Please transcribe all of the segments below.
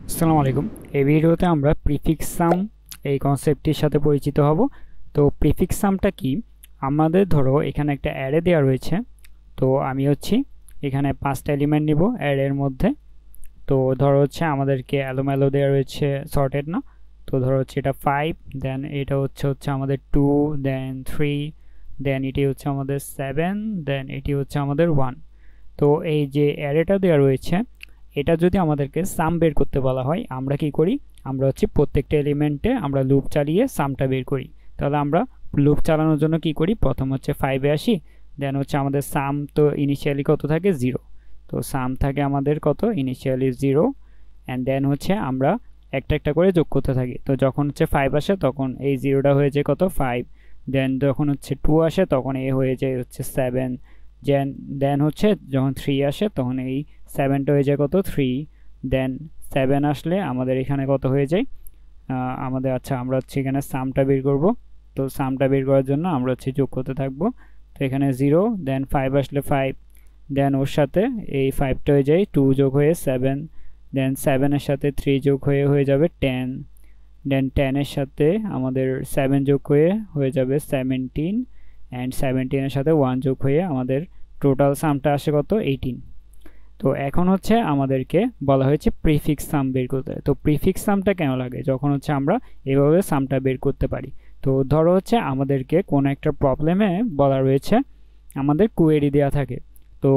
আসসালামু আলাইকুম। এই ভিডিওতে আমরা প্রিফিক্স সাম এই কনসেপ্টটির সাথে পরিচিত হব। তো প্রিফিক্স সামটা কি? আমাদের ধরো এখানে একটা অ্যারে দেওয়া রয়েছে। তো আমি এখানে 5টা এলিমেন্ট নিব অ্যারের মধ্যে। তো ধরো আমাদেরকে এলোমেলো দেওয়া রয়েছে, সর্টেড না। তো ধরো এটা 5, দেন এটা হচ্ছে আমাদের 2, দেন 3, দেন এটি হচ্ছে আমাদের 7, দেন এটি হচ্ছে আমাদের 1। তো এই যে অ্যারেটা দেওয়া রয়েছে, এটা যদি আমাদেরকে সাম বের করতে বলা হয়, আমরা কি করি? আমরা প্রত্যেকটা এলিমেন্টে আমরা লুপ চালিয়ে সামটা বের করি। তাহলে আমরা লুপ চালানোর জন্য কি করি? প্রথম 5-এ আসি, দেন আমাদের সাম তো ইনিশিয়ালি কত থাকে? 0। তো সাম থাকে আমাদের কত? ইনিশিয়ালি 0। অ্যান্ড দেন আমরা একটা একটা করে যোগ করতে থাকি। তো যখন 5 আসে তখন এই 0টা হয়ে যায় কত? 5। দেন যখন 2 আসে তখন এ হয়ে যায় 7। দেন দেন যখন 3 আসে তখন এই 7টা হয়ে যায় কত? 3। দেন 7 আসলে আমাদের এখানে কত হয়ে যায়? আমাদের আমরা এখানে সামটা বের করব। তো সামটা বের করার জন্য আমরা যোগ করতে থাকবো। তো এখানে 0, দেন 5 আসলে 5, দেন ওর সাথে এই 5টা হয়ে যায় 2 যোগ হয়ে 7, দেন 7 এর সাথে 3 যোগ হয়ে হয়ে যাবে 10, দেন 10 এর সাথে আমাদের 7 যোগ হয়ে যাবে 17, অ্যান্ড 17 এর সাথে 1 যোগ হয়ে আমাদের টোটাল সামটা আসে কত? 18। তো এখন আমাদেরকে বলা হয়েছে প্রিফিক্স সাম বের করতে। তো প্রিফিক্স সামটা কেন লাগে? যখন আমরা এভাবে সামটা বের করতে পারি। তো ধরো আমাদেরকে কোনো একটা প্রবলেমে বলা রয়েছে, আমাদের কোয়েরি দেওয়া থাকে। তো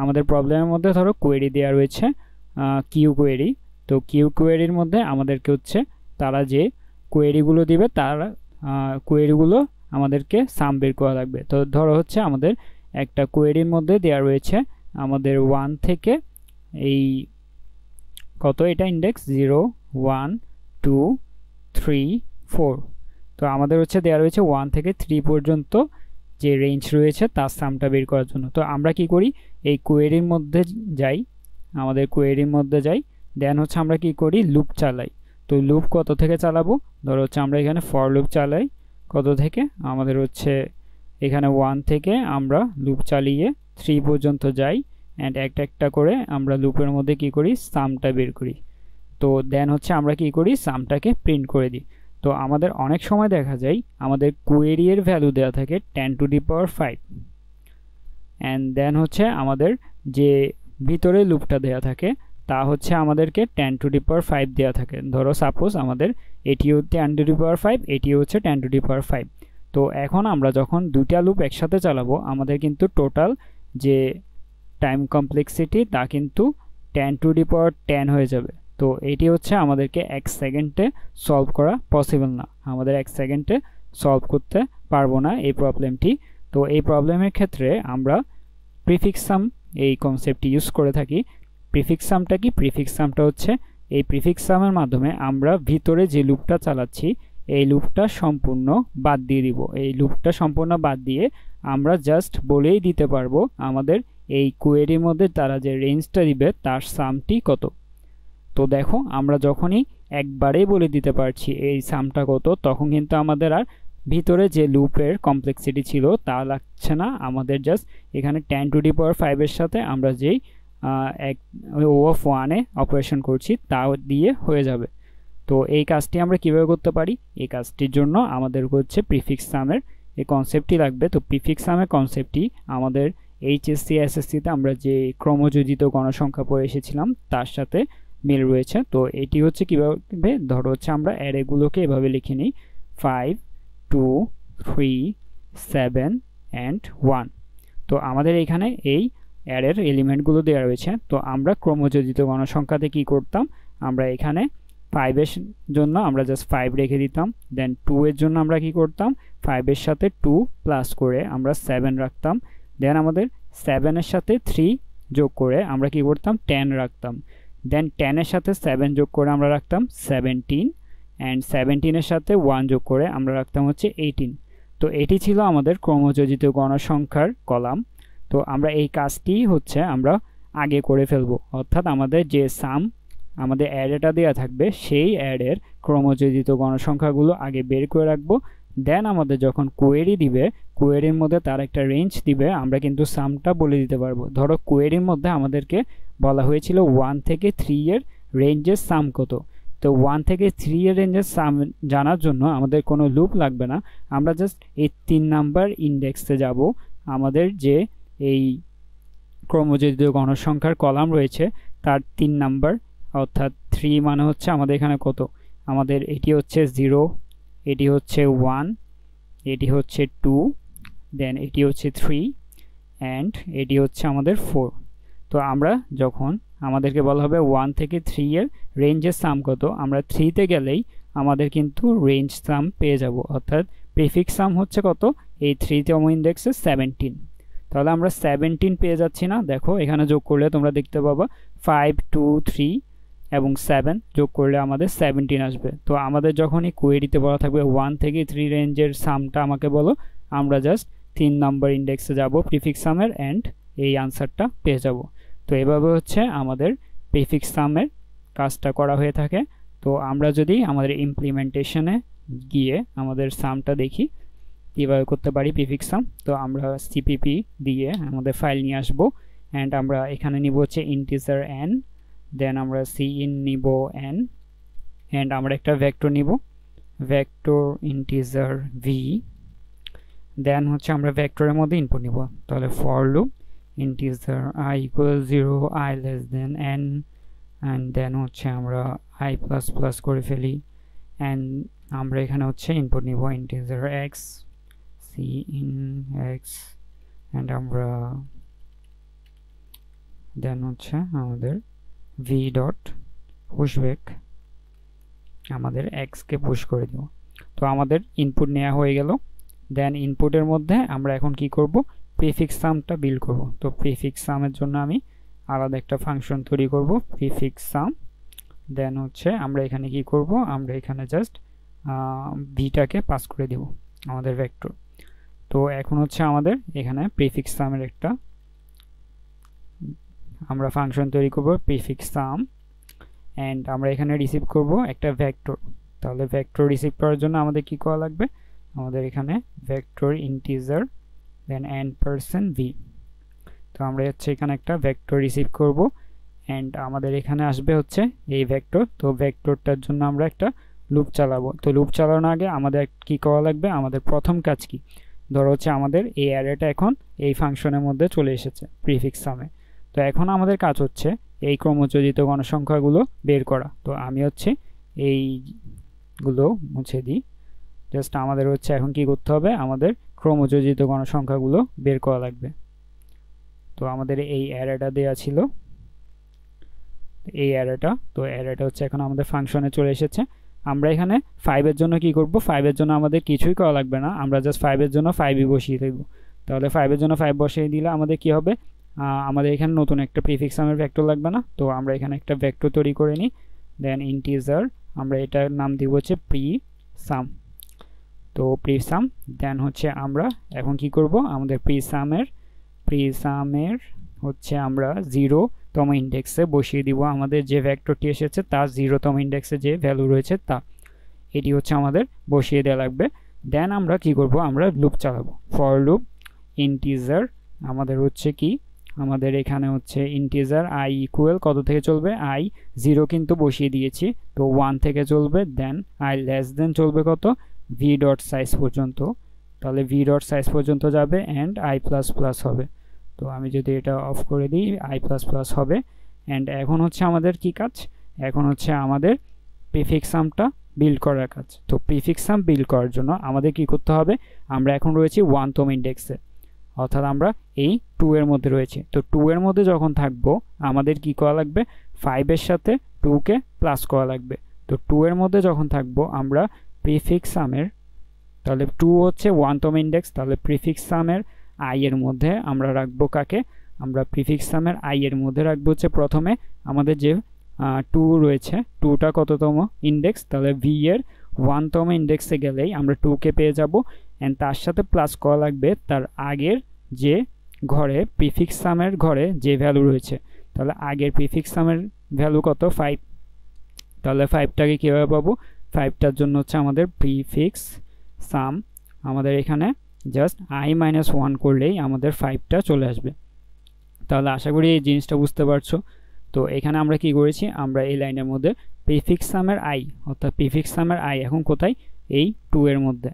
আমাদের প্রবলেমের মধ্যে ধরো কোয়েরি দেওয়া রয়েছে, কিউ কোয়েরি। তো কিউ কোয়েরির মধ্যে আমাদেরকে তারা যে কোয়েরিগুলো দিবে, তারা কোয়েরিগুলো আমাদেরকে সাম বের করা লাগবে। তো ধরো আমাদের একটা কোয়েরির মধ্যে দেওয়া রয়েছে আমাদের 1 থেকে এই কত, এটা ইন্ডেক্স 0, 1, 2, 3, 4। তো আমাদের দেওয়া রয়েছে 1 থেকে 3 পর্যন্ত যে রেঞ্জ রয়েছে তার সামটা বের করার জন্য। তো আমরা কি করি? এই কোয়েরির মধ্যে যাই, আমাদের কোয়েরির মধ্যে যাই, দেন আমরা কি করি? লুপ চালাই। তো লুপ কত থেকে চালাবো? ধরো আমরা এখানে ফর লুপ চালাই কত থেকে? আমাদের এখানে 1 থেকে আমরা লুপ চালিয়ে 3 পর্যন্ত যাই, অ্যান্ড একটা একটা করে আমরা লুপের মধ্যে কি করি? সামটা বের করি। তো দেন আমরা কি করি? সামটাকে প্রিন্ট করে দিই। তো আমাদের অনেক সময় দেখা যায় আমাদের কোয়েরি এর ভ্যালু দেওয়া থাকে 10⁵, অ্যান্ড দেন আমাদের যে ভিতরে লুপটা দেওয়া থাকে তা আমাদেরকে 10⁵ দেওয়া থাকে। ধরো সাপোজ আমাদের এটিও 10⁵, এটিও 10⁵। তো এখন আমরা যখন দুইটা লুপ একসাথে চালাবো, আমাদের কিন্তু টোটাল যে টাইম কমপ্লেক্সিটি তা কিন্তু 10⁻10 হয়ে যাবে। তো এটি আমাদেরকে 1 সেকেন্ডে সলভ করা পসিবল না, আমাদের 1 সেকেন্ডে সলভ করতে পারবো না এই প্রবলেমটি। তো এই প্রবলেমের ক্ষেত্রে আমরা প্রিফিক্স সাম এই কনসেপ্টটি ইউজ করে থাকি। প্রিফিক্স সামটা কি? প্রিফিক্স সামটা এই প্রিফিক্স সামের মাধ্যমে আমরা ভিতরে যে লুপটা চালাচ্ছি এই লুপটা সম্পূর্ণ বাদ দিয়ে দিব। এই লুপটা সম্পূর্ণ বাদ দিয়ে আমরা জাস্ট বলেই দিতে পারবো আমাদের এই কোয়েরির মধ্যে তারা যে রেঞ্জটা দিবে তার সামটি কত। তো দেখো আমরা যখনই একবারেই বলে দিতে পারছি এই সামটা কত, তখন কিন্তু আমাদের আর ভিতরে যে লুপের কমপ্লেক্সিটি ছিল তা লাগছে না। আমাদের জাস্ট এখানে 10⁵ এর সাথে আমরা যেই ও অফ 1-এ অপারেশন করছি তা দিয়ে হয়ে যাবে। তো এই কাজটি আমরা কিভাবে করতে পারি? এই কাজটির জন্য আমাদের প্রিফিক্স সামের এই কনসেপ্টটি লাগবে। তো প্রিফিক্স সামের কনসেপ্টটি আমাদের এইচএসসি এসএসসিতে আমরা যে ক্রমযোজিত গণসংখ্যা পড়ে এসেছিলাম তার সাথে মিল রয়েছে। তো এটি কিভাবে? ধরো আমরা অ্যারেগুলোকে এভাবে লিখে নিই, 5, 2, 3, 7 অ্যান্ড 1। তো আমাদের এখানে এই অ্যারের এলিমেন্টগুলো দেওয়া রয়েছে। তো আমরা ক্রমযোজিত গণসংখ্যাতে কি করতাম? আমরা এখানে 5 এর জন্য আমরা জাস্ট 5 রেখে দিতাম। দেন 2 এর জন্য আমরা কি করতাম? 5 এর সাথে 2 প্লাস করে আমরা 7 রাখতাম। দেন আমাদের 7 এর সাথে 3 যোগ করে আমরা কি করতাম? 10 রাখতাম। দেন 10 এর সাথে 7 যোগ করে আমরা রাখতাম 17, অ্যান্ড 17 এর সাথে 1 যোগ করে আমরা রাখতাম 18। তো এটি ছিল আমাদের ক্রমযোজিত গণসংখ্যার কলাম। তো আমরা এই কাজটি আমরা আগে করে ফেলবো, অর্থাৎ আমাদের যে সাম আমাদের অ্যারেটা দেওয়া থাকবে সেই অ্যারের ক্রমযোজিত গণসংখ্যাগুলো আগে বের করে রাখবো। দেন আমাদের যখন কোয়েরি দিবে, কোয়েরির মধ্যে তার একটা রেঞ্জ দিবে, আমরা কিন্তু সামটা বলে দিতে পারবো। ধরো কোয়েরির মধ্যে আমাদেরকে বলা হয়েছিল 1 থেকে 3 এর রেঞ্জের সাম কত। তো 1 থেকে 3 এর রেঞ্জের সাম জানার জন্য আমাদের কোনো লুপ লাগবে না, আমরা জাস্ট এই 3 নাম্বার ইন্ডেক্সে যাব। আমাদের যে এই ক্রমযোজিত গণসংখ্যার কলাম রয়েছে তার 3 নাম্বার, অর্থাৎ 3 মানে হচ্ছে আমাদের এখানে কত, আমাদের এটি হচ্ছে 0, এটি হচ্ছে 1, এটি হচ্ছে 2, দেন এটি হচ্ছে 3 অ্যান্ড এটি হচ্ছে আমাদের 4। তো আমরা যখন আমাদেরকে বলা হবে 1 থেকে 3 এর রেঞ্জের সাম কত, আমরা 3 তে গেলেই আমাদের কিন্তু রেঞ্জ সাম পেয়ে যাব, অর্থাৎ প্রিফিক্স সাম হচ্ছে কত, এই 3তম ইন্ডেক্সে 17। তাহলে আমরা 17 পেয়ে যাচ্ছি না, দেখো এখানে যোগ করলে তোমরা দেখতে পাবা 5 2 3 এবং 7 যোগ করলে আমাদের 17 আসবে। তো আমাদের যখন এই কোয়েরিতে বলা থাকবে 1 থেকে 3 রেঞ্জের সামটা আমাকে বলো, আমরা জাস্ট 3 নাম্বার ইন্ডেক্সে যাব প্রিফিক্স সামের অ্যান্ড এই আনসারটা পেয়ে যাব। তো এভাবে হচ্ছে আমাদের প্রিফিক্স সামের কাজটা করা হয়ে থাকে। তো আমরা যদি আমাদের ইমপ্লিমেন্টেশনে গিয়ে আমাদের সামটা দেখি কীভাবে করতে পারি প্রিফিক্স সাম, তো আমরা সিপিপি দিয়ে আমাদের ফাইল নিয়ে আসবো অ্যান্ড আমরা এখানে নিব হচ্ছে ইন্টিজার n, দেন আমরা সিইন নিব n অ্যান্ড আমরা একটা ভেক্টর নিব, ভেক্টর ইন্টিজার v, দেন হচ্ছে আমরা ভেক্টরের মধ্যে ইনপুট নিব। তাহলে for loop integer i = 0, i n and then হচ্ছে আমরা i++ করে ফেলি অ্যান্ড আমরা এখানে হচ্ছে ইনপুট নিব ইন্টিজার x, সিইন x অ্যান্ড আমরা দেন হচ্ছে আমাদের v ডট পুশব্যাক আমাদের x কে পুশ করে দেব। তো আমাদের ইনপুট নেওয়া হয়ে গেল, দেন ইনপুটের মধ্যে আমরা এখন কি করব, প্রিফিক্স সামটা বিল্ড করব। তো প্রিফিক্স সামের জন্য আমি আলাদা একটা ফাংশন তৈরি করব, প্রিফিক্স সাম, দেন হচ্ছে আমরা এখানে কি করব, আমরা এখানে জাস্ট ভিটাকে পাস করে দেব আমাদের ভেক্টর। তো এখন হচ্ছে আমাদের এখানে প্রিফিক্স সামের একটা আমরা ফাংশন তৈরি করব প্রিফিক্স সাম অ্যান্ড আমরা এখানে রিসিভ করব একটা ভেক্টর। তাহলে ভেক্টর রিসিভ করার জন্য আমাদের কি করা লাগবে, আমাদের এখানে ভেক্টর ইন্টিজার দেন n%v। তো আমরা হচ্ছে এখানে একটা ভেক্টর রিসিভ করব অ্যান্ড আমাদের এখানে আসবে হচ্ছে এই ভেক্টর। তো ভেক্টরটার জন্য আমরা একটা লুপ চালাবো। তো লুপ চালানোর আগে আমাদের কি করা লাগবে, আমাদের প্রথম কাজ কি, ধরো হচ্ছে আমাদের এই অ্যারেটা এখন এই ফাংশনের মধ্যে চলে এসেছে প্রিফিক্স সামে। তো এখন আমাদের কাজ হচ্ছে এই ক্রমযোজিত গণসংখ্যাগুলো বের করা। তো আমি হচ্ছে এইগুলো মুছে দিই, জাস্ট আমাদের হচ্ছে এখন কি করতে হবে, আমাদের ক্রমযোজিত গণসংখ্যাগুলো বের করা লাগবে। তো আমাদের এই অ্যারেটা দেওয়া ছিল, এই অ্যারেটা, তো অ্যারেটা হচ্ছে এখন আমাদের ফাংশনে চলে এসেছে। আমরা এখানে 5 এর জন্য কি করব, 5 এর জন্য আমাদের কিছুই করা লাগবে না, আমরা জাস্ট 5 এর জন্য 5ই বসিয়ে দেব। তাহলে 5 এর জন্য 5 বসিয়ে দিলে আমাদের কি হবে, আমাদের এখানে নতুন একটা প্রিফিক্স সামের ভেক্টর লাগবে না। তো আমরা এখানে একটা ভেক্টর তৈরি করে নিই, দেন ইন্টিজার, আমরা এটার নাম দিব হচ্ছে প্রি সাম। তো প্রি সাম, দেন হচ্ছে আমরা এখন কি করব, আমাদের প্রি সামের হচ্ছে আমরা 0তম ইন্ডেক্সে বসিয়ে দিব আমাদের যে ভেক্টরটি এসেছে তার 0তম ইন্ডেক্সে যে ভ্যালু রয়েছে তা, এটি হচ্ছে আমাদের বসিয়ে দেওয়া লাগবে। দেন আমরা কি করব, আমরা লুপ চালাবো, ফর লুপ ইন্টিজার, আমাদের হচ্ছে কি, আমাদের এখানে হচ্ছে ইন্টিজার i ইকুয়াল কত থেকে চলবে, i 0 কিন্তু বসিয়ে দিয়েছি, তো 1 থেকে চলবে, দেন i লেস দেন চলবে কত, v ডট সাইজ পর্যন্ত। তাহলে v ডট সাইজ পর্যন্ত যাবে অ্যান্ড i++ হবে। তো আমি যদি এটা অফ করে দিই i++ হবে অ্যান্ড এখন হচ্ছে আমাদের কি কাজ, এখন হচ্ছে আমাদের প্রিফিক্স সামটা বিল্ড করার কাজ। তো প্রিফিক্স সাম বিল্ড করার জন্য আমাদের কি করতে হবে, আমরা এখন রয়েছি 1তম ইন্ডেক্সে, অর্থাৎ আমরা এই 2 এর মধ্যে রয়েছে। তো 2 এর মধ্যে যখন থাকবো আমাদের কি করা লাগবে, 5 এর সাথে 2 কে প্লাস করা লাগবে। তো 2 এর মধ্যে যখন থাকবো আমরা প্রিফিক্স সামের, তাহলে 2 হচ্ছে 1তম ইন্ডেক্স, তাহলে প্রিফিক্স সামের i এর মধ্যে আমরা রাখবো কাকে, আমরা প্রিফিক্স সামের i এর মধ্যে রাখবো হচ্ছে প্রথমে আমাদের যে 2 রয়েছে, 2টা কততম ইন্ডেক্স, তাহলে v এর 1তম ইন্ডেক্সে গেলেই আমরা 2 কে পেয়ে যাব অ্যান্ড তার সাথে প্লাস করা লাগবে তার আগের যে ঘরে প্রিফিক্স সামের ঘরে যে ভ্যালু রয়েছে। তাহলে আগের প্রিফিক্স সামের ভ্যালু কত, 5। তাহলে 5টাকে কীভাবে পাবো, 5টার জন্য হচ্ছে আমাদের প্রিফিক্স সাম, আমাদের এখানে জাস্ট i-1 করলেই আমাদের 5টা চলে আসবে। তাহলে আশা করি এই জিনিসটা বুঝতে পারছো। তো এখানে আমরা কি করেছি, আমরা এই লাইনের মধ্যে প্রিফিক্স সামের আই অর্থাৎ প্রিফিক্স সামের আই এখন কোথায়, এই 2 এর মধ্যে।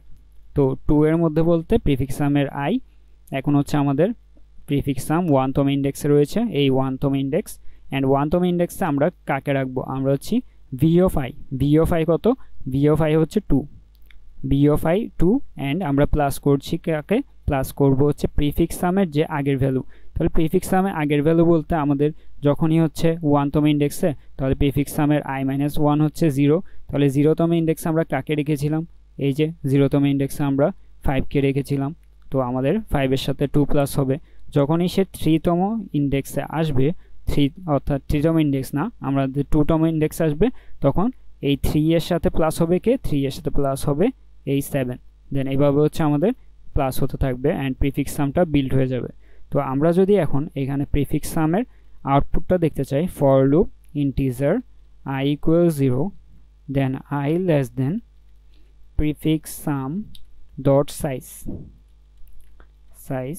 তো 2 এর মধ্যে বলতে প্রিফিক্স সামের আই এখন হচ্ছে আমাদের প্রিফিক্স সাম 1তম ইন্ডেক্সে রয়েছে, এই 1তম ইন্ডেক্স। অ্যান্ড 1তম ইন্ডেক্সে আমরা কাকে রাখবো, আমরা হচ্ছি V of I. V of I কত, ভি অফ আই হচ্ছে 2, ভি অফ আই 2। অ্যান্ড আমরা প্লাস করছি কাকে, প্লাস করব হচ্ছে প্রিফিক্স সামের যে আগের ভ্যালু। তাহলে প্রিফিক্স সামের আগের ভ্যালু বলতে আমাদের যখনই হচ্ছে 1তম ইন্ডেক্সে, তাহলে প্রিফিক্স সামের i মাইনাস 1 হচ্ছে 0। তাহলে 0তম ইন্ডেক্সে আমরা কাকে রেখেছিলাম, এই যে 0তম ইন্ডেক্সে আমরা 5কে রেখেছিলাম। তো আমাদের 5 এর সাথে 2 প্লাস হবে। যখনই সে 3তম ইন্ডেক্সে আসবে, 3 অর্থাৎ 3তম ইন্ডেক্স না, আমরা 2তম ইন্ডেক্সে আসবে, তখন এই 3 এর সাথে প্লাস হবে কে, 3 এর সাথে প্লাস হবে এই 7। দেন এইভাবে হচ্ছে আমাদের প্লাস হতে থাকবে অ্যান্ড প্রিফিক্স সামটা বিল্ড হয়ে যাবে। তো আমরা যদি এখন এখানে প্রিফিক্স সামের আউটপুটটা দেখতে চাই, for loop integer i equal 0 then i less than prefix sum dot size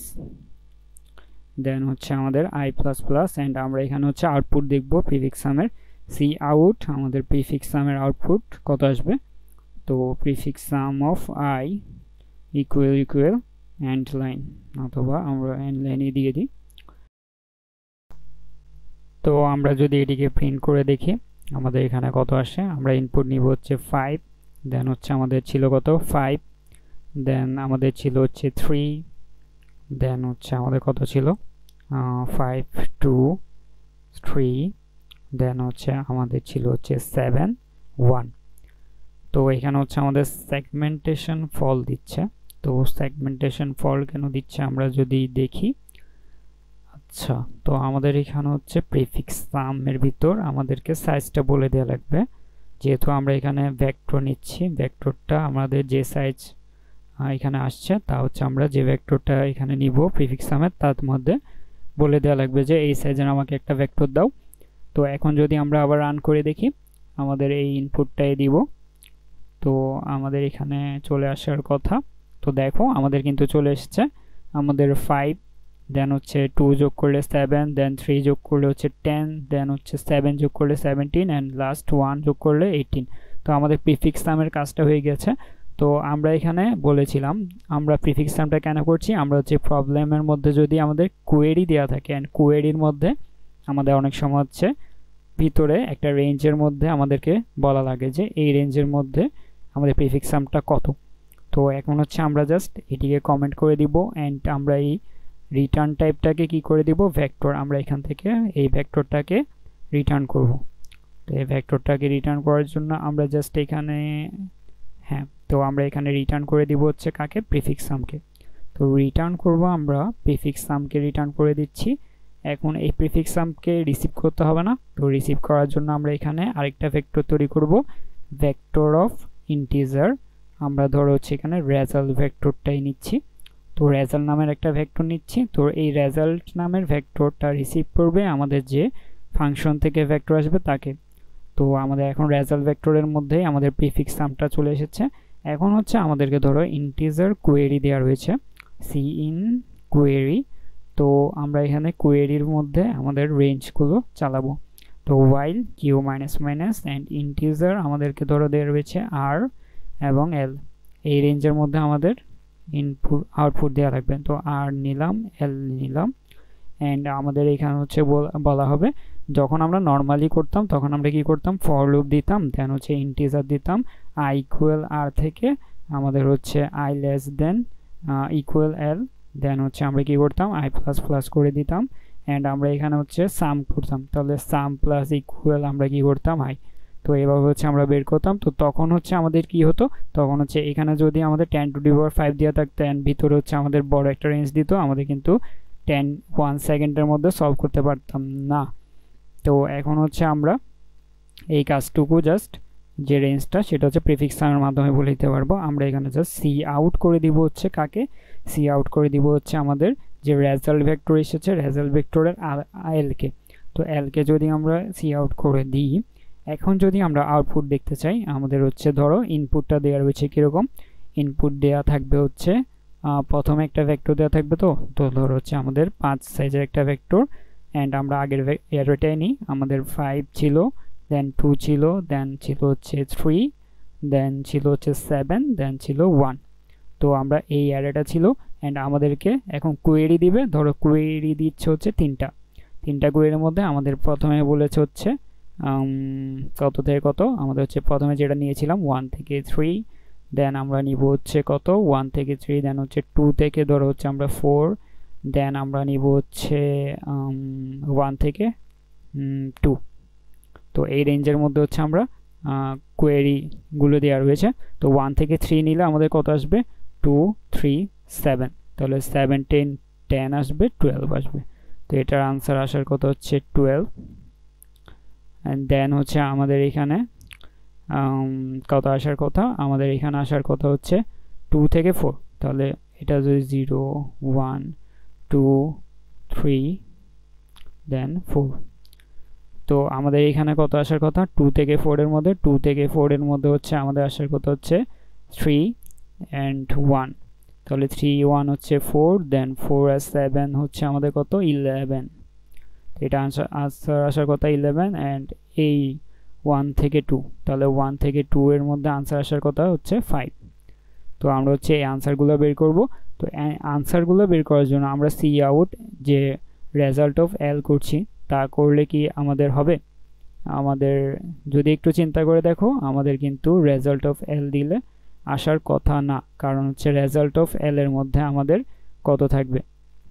then হচ্ছে আমাদের i প্লাস প্লাস। অ্যান্ড আমরা এখানে হচ্ছে আউটপুট দেখব প্রিফিক্স সামের, সি আউট আমাদের প্রিফিক্স সামের আউটপুট কত আসবে। তো prefix sum of i equal end line, অথবা আমরা এন্ড লাইনে দিয়ে দিই। তো আমরা যদি এটিকে প্রিন্ট করে দেখি আমাদের এখানে কত আসে, আমরা ইনপুট নিব হচ্ছে 5, দেন হচ্ছে আমাদের ছিল কত 5, দেন আমাদের ছিল হচ্ছে 3, দেন হচ্ছে আমাদের কত ছিল 5 2 3, দেন হচ্ছে আমাদের ছিল হচ্ছে 7 1। তো এখানে হচ্ছে আমাদের সেগমেন্টেশন ফল দিচ্ছে। তো সেগমেন্টেশন ফল কেন দিচ্ছে আমরা যদি দেখি, আচ্ছা তো আমাদের এখানে হচ্ছে প্রিফিক্স সামের ভিতর আমাদেরকে সাইজটা বলে দেওয়া লাগবে। যেহেতু আমরা এখানে ভেক্টর নিচ্ছি, ভেক্টরটা আমাদের যে সাইজ এখানে আসছে তা হচ্ছে আমরা যে ভেক্টরটা এখানে নিব প্রিফিক্স সামের, তার মধ্যে বলে দেওয়া লাগবে যে এই সাইজের আমাকে একটা ভেক্টর দাও। তো এখন যদি আমরা আবার রান করে দেখি, আমাদের এই ইনপুটটাই দিব, তো আমাদের এখানে চলে আসার কথা। তো দেখো আমাদের কিন্তু চলে এসেছে, আমাদের 5, দেন হচ্ছে 2 যোগ করলে 7, দেন 3 যোগ করলে হচ্ছে 10, দেন হচ্ছে 7 যোগ করলে 17, অ্যান্ড লাস্ট 1 যোগ করলে 18। তো আমাদের প্রিফিক্স সামের কাজটা হয়ে গেছে। তো আমরা এখানে বলেছিলাম আমরা প্রিফিক্স সামটা কেন করছি, আমরা হচ্ছে প্রবলেমের মধ্যে যদি আমাদের কোয়েরি দেওয়া থাকে, অ্যান্ড কোয়েরির মধ্যে আমাদের অনেক সময় হচ্ছে ভিতরে একটা রেঞ্জের মধ্যে আমাদেরকে বলা লাগে যে এই রেঞ্জের মধ্যে আমাদের প্রিফিক্স সামটা কত। তো এখন হচ্ছে আমরা জাস্ট এটিকে কমেন্ট করে দিব, অ্যান্ড আমরা এই রিটার্ন টাইপটাকে কি করে দিব, ভেক্টর। আমরা এখান থেকে এই ভেক্টরটাকে রিটার্ন করব। তো এই ভেক্টরটাকে রিটার্ন করার জন্য আমরা জাস্ট এখানে তো আমরা এখানে রিটার্ন করে দিব হচ্ছে কাকে, প্রিফিক্স সামকে। তো রিটার্ন করব আমরা প্রিফিক্স সামকে রিটার্ন করে দিচ্ছি। এখন এই প্রিফিক্স সামকে রিসিভ করতে হবে না, তো রিসিভ করার জন্য আমরা এখানে আরেকটা ভেক্টর তৈরি করব, ভেক্টর অফ ইন্টিজার। আমরা ধরো হচ্ছে এখানে রেজাল্ট ভেক্টরটাই নিচ্ছি। তো রেজাল্ট নামের একটা ভেক্টর নিচ্ছি। তো এই রেজাল্ট নামের ভেক্টরটা রিসিভ করবে আমাদের যে ফাংশন থেকে ভেক্টর আসবে তাকে। তো আমাদের এখন রেজাল্ট ভেক্টরের মধ্যেই আমাদের প্রিফিক্স সামটা চলে এসেছে। এখন হচ্ছে আমাদেরকে ধরো ইন্টিজার কোয়েরি দেওয়া রয়েছে, সি ইন কোয়েরি। তো আমরা এখানে কোয়েরির মধ্যে আমাদের রেঞ্জগুলো চালাবো। তো while q minus minus and integer আমাদেরকে ধরো দেওয়া রয়েছে আর এবং এল, এই রেঞ্জের মধ্যে আমাদের ইনপুট আউটপুট দেওয়া লাগবে। তো আর নিলাম, এল নিলাম, অ্যান্ড আমাদের এখানে হচ্ছে বলা হবে, যখন আমরা নর্মালি করতাম তখন আমরা কি করতাম, ফর লুপ দিতাম, দেন হচ্ছে ইন্টিজার দিতাম আই ইকুয়াল আর থেকে আমাদের হচ্ছে আই লেস দেন ইকুয়াল এল, দেন হচ্ছে আমরা কি করতাম আই প্লাস প্লাস করে দিতাম, অ্যান্ড আমরা এখানে হচ্ছে সাম করতাম। তাহলে সাম প্লাস ইকুয়াল আমরা কি করতাম আই। তো এভাবে হচ্ছে আমরা বের করতাম। তো তখন হচ্ছে আমাদের কি হতো, তখন হচ্ছে এখানে যদি আমাদের 10 টু দি পাওয়ার 5 দেওয়া থাকতো অ্যান্ড ভিতরে হচ্ছে আমাদের বড় একটা রেঞ্জ দিত, আমাদের কিন্তু 1 সেকেন্ডের মধ্যে সলভ করতে পারতাম না। তো এখন হচ্ছে আমরা এই কাজটুকু জাস্ট যে রেঞ্জটা সেটা হচ্ছে প্রিফিক্স সামের মাধ্যমে বলে দিতে পারবো। আমরা এখানে জাস্ট সি আউট করে দিব হচ্ছে কাকে, সি আউট করে দিব হচ্ছে আমাদের যে রেজাল্ট ভেক্টর এসেছে, রেজাল্ট ভেক্টরের এলকে। তো এলকে যদি আমরা সি আউট করে দিই, এখন যদি আমরা আউটপুট দেখতে চাই, আমাদের হচ্ছে ধরো ইনপুটটা দেওয়া রয়েছে কীরকম, ইনপুট দেওয়া থাকবে হচ্ছে প্রথমে একটা ভেক্টর দেওয়া থাকবে। তো ধরো হচ্ছে আমাদের 5 সাইজের একটা ভেক্টর, অ্যান্ড আমরা আগের অ্যারেটাই নিই। আমাদের 5 ছিল, দেন 2 ছিল, দেন ছিল হচ্ছে 3, দেন ছিল হচ্ছে 7, দেন ছিল 1। তো আমরা এই অ্যারেটা ছিল অ্যান্ড আমাদেরকে এখন কোয়েরি দিবে। ধরো কোয়েরি দিচ্ছে হচ্ছে তিনটা কোয়েরির মধ্যে আমাদের প্রথমে বলেছে হচ্ছে কত থেকে কত। আমাদের হচ্ছে প্রথমে যেটা নিয়েছিলাম 1 থেকে 3, দেন আমরা নিব হচ্ছে কত 1 থেকে 3, দেন হচ্ছে 2 থেকে ধরো হচ্ছে আমরা 4, দেন আমরা নিব হচ্ছে 1 থেকে 2। তো এই রেঞ্জের মধ্যে হচ্ছে আমরা কোয়েরিগুলো দেওয়া রয়েছে। তো 1 থেকে 3 নিলে আমাদের কত আসবে 2 3 7, তাহলে 7 10 10 আসবে, 12 আসবে। তো এটার আনসার আসার কথা হচ্ছে 12। অ্যান্ড দেন হচ্ছে আমাদের এখানে কত আসার কথা, আমাদের এখানে আসার কথা হচ্ছে 2 থেকে 4। তাহলে এটা যদি 0 1 2 3 দেন 4, তো আমাদের এখানে কত আসার কথা 2 থেকে 4 এর মধ্যে, 2 থেকে 4 এর মধ্যে হচ্ছে আমাদের আসার কথা হচ্ছে 3 and 1। তাহলে 3 1 হচ্ছে 4, দেন 4 আর 7 হচ্ছে আমাদের কত 11। এটা আনসার আসার কথা 11 অ্যান্ড এই 1 থেকে 2, তাহলে 1 থেকে 2 এর মধ্যে আনসার আসার কথা হচ্ছে 5। তো আমরা হচ্ছে এই আনসারগুলো বের করব। তো আনসারগুলো বের করার জন্য আমরা সি আউট যে রেজাল্ট অফ এল করছি তা করলে কি আমাদের হবে? আমাদের যদি একটু চিন্তা করে দেখো, আমাদের কিন্তু রেজাল্ট অফ এল দিলে আসার কথা না, কারণ হচ্ছে রেজাল্ট অফ এল এর মধ্যে আমাদের কত থাকবে।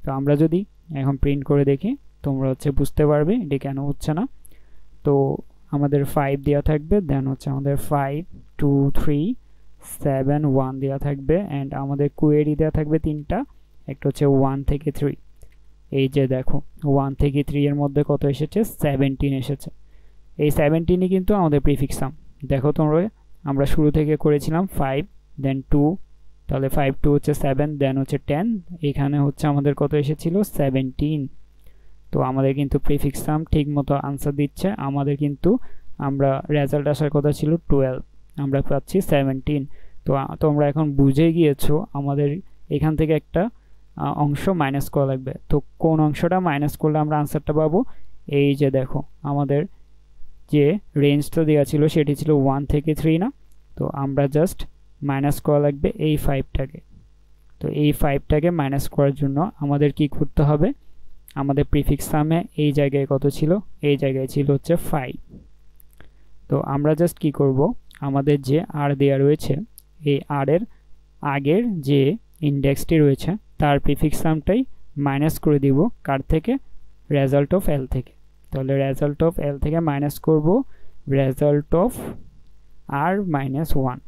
তো আমরা যদি এখন প্রিন্ট করে দেখি তোমরা হচ্ছে বুঝতে পারবে এটা কেন হচ্ছে না। তো আমাদের 5 দেওয়া থাকবে, দেন হচ্ছে আমাদের 5 2 3 7 1 দেওয়া থাকবে অ্যান্ড আমাদের কোয়েরি দেওয়া থাকবে তিনটা, একটা হচ্ছে 1 থেকে 3। এই যে দেখো 1 থেকে 3 এর মধ্যে কত এসেছে 17 এসেছে। এই 17ই কিন্তু আমাদের প্রিফিক্স সাম। দেখো তোমরা আমরা শুরু থেকে করেছিলাম 5 দেন 2, তাহলে 5 2 হচ্ছে 7, দেন হচ্ছে 10, এখানে হচ্ছে আমাদের কত এসেছিল 17। তো আমাদের কিন্তু প্রিফিক্স সাম ঠিক মতো আনসার দিচ্ছে। আমাদের কিন্তু আমরা রেজাল্ট আসার কথা ছিল 12, আমরা পাচ্ছি 17। তো তোমরা এখন বুঝে গিয়েছো আমাদের এখান থেকে একটা অংশ মাইনাস করা লাগবে। তো কোন অংশটা মাইনাস করলে আমরা আনসারটা পাবো? এই যে দেখো আমাদের যে রেঞ্জটা দেওয়া ছিল সেটি ছিল 1 থেকে 3 না, তো আমরা জাস্ট মাইনাস করা লাগবে এই 5টাকে। তো এই 5টাকে মাইনাস করার জন্য আমাদের কি করতে হবে, আমাদের প্রিফিক্স সামে এই জায়গায় কত ছিল, এই জায়গায় ছিল হচ্ছে 5। তো আমরা জাস্ট কি করব, আমাদের যে আর দেওয়া রয়েছে এই আর এর আগের যে ইন্ডেক্সটি রয়েছে তার প্রিফিক্স সামটাই মাইনাস করে দিব কার থেকে, রেজাল্ট অফ এল থেকে। তাহলে রেজাল্ট অফ এল থেকে মাইনাস করব রেজাল্ট অফ আর মাইনাস 1।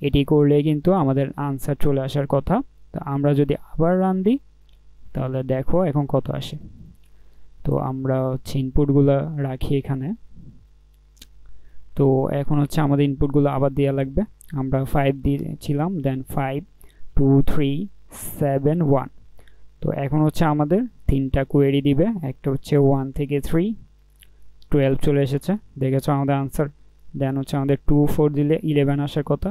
এটি করলে কিন্তু আমাদের আনসার চলে আসার কথা। তো আমরা যদি আবার রান দিই তাহলে দেখো এখন কত আসে। তো আমরা হচ্ছে ইনপুটগুলো রাখি এখানে। তো এখন হচ্ছে আমাদের ইনপুটগুলো আবার দেওয়া লাগবে। আমরা 5 দিয়েছিলাম, দেন 5 2 3 7 1। তো এখন হচ্ছে আমাদের তিনটা কোয়েরি দিবে, একটা হচ্ছে 1 থেকে 3 12 চলে এসেছে, দেখেছো আমাদের আনসার। দেন হচ্ছে আমাদের 2 4 দিলে 11 আসার কথা,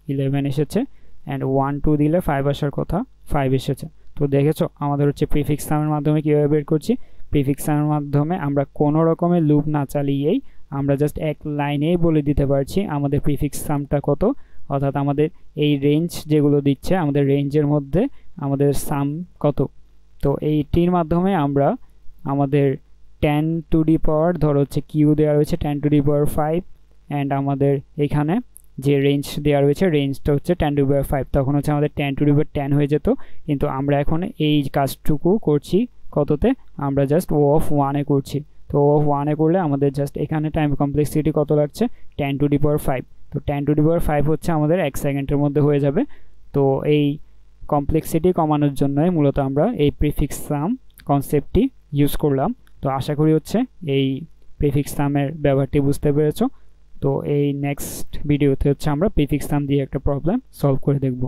11 এসেছে অ্যান্ড 1 2 দিলে 5 আসার কথা, 5 এসেছে। তো দেখেছো আমাদের হচ্ছে প্রিফিক্স সামের মাধ্যমে কীভাবে বের করছি। প্রিফিক্স সামের মাধ্যমে আমরা কোনো রকমের লুপ না চালিয়েই আমরা জাস্ট এক লাইনেই বলে দিতে পারছি আমাদের প্রিফিক্স সামটা কত, অর্থাৎ আমাদের এই রেঞ্জ যেগুলো দিচ্ছে আমাদের রেঞ্জের মধ্যে আমাদের সাম কত। তো এইটির মাধ্যমে আমরা আমাদের 10 টু দি পাওয়ার ধরো হচ্ছে কিউ দেওয়া রয়েছে 10 টু দি পাওয়ার 5 অ্যান্ড আমাদের এখানে যে রেঞ্জ দেওয়া রয়েছে রেঞ্জটা হচ্ছে 10 টু দি পাওয়ার 5, তখন হচ্ছে আমাদের 10 টু দি পাওয়ার 10 হয়ে যেত। কিন্তু আমরা এখন এই কাজটুকু করছি কততে, আমরা জাস্ট ও অফ 1-এ করছি। তো ও অফ 1-এ করলে আমাদের জাস্ট এখানে টাইম কমপ্লেক্সিটি কত লাগছে 10 টু দি পাওয়ার 5। তো 10 টু দি পাওয়ার 5 হচ্ছে আমাদের 1 সেকেন্ডের মধ্যে হয়ে যাবে। তো এই কমপ্লেক্সিটি কমানোর জন্যই মূলত আমরা এই প্রিফিক্স সাম কনসেপ্টটি ইউজ করলাম। তো আশা করি হচ্ছে এই প্রিফিক্স সামের ব্যবহারটি বুঝতে পেরেছো। তো এই নেক্সট ভিডিওতে হচ্ছে আমরা প্রিফিক্স সাম দিয়ে একটা প্রবলেম সলভ করে দেখব।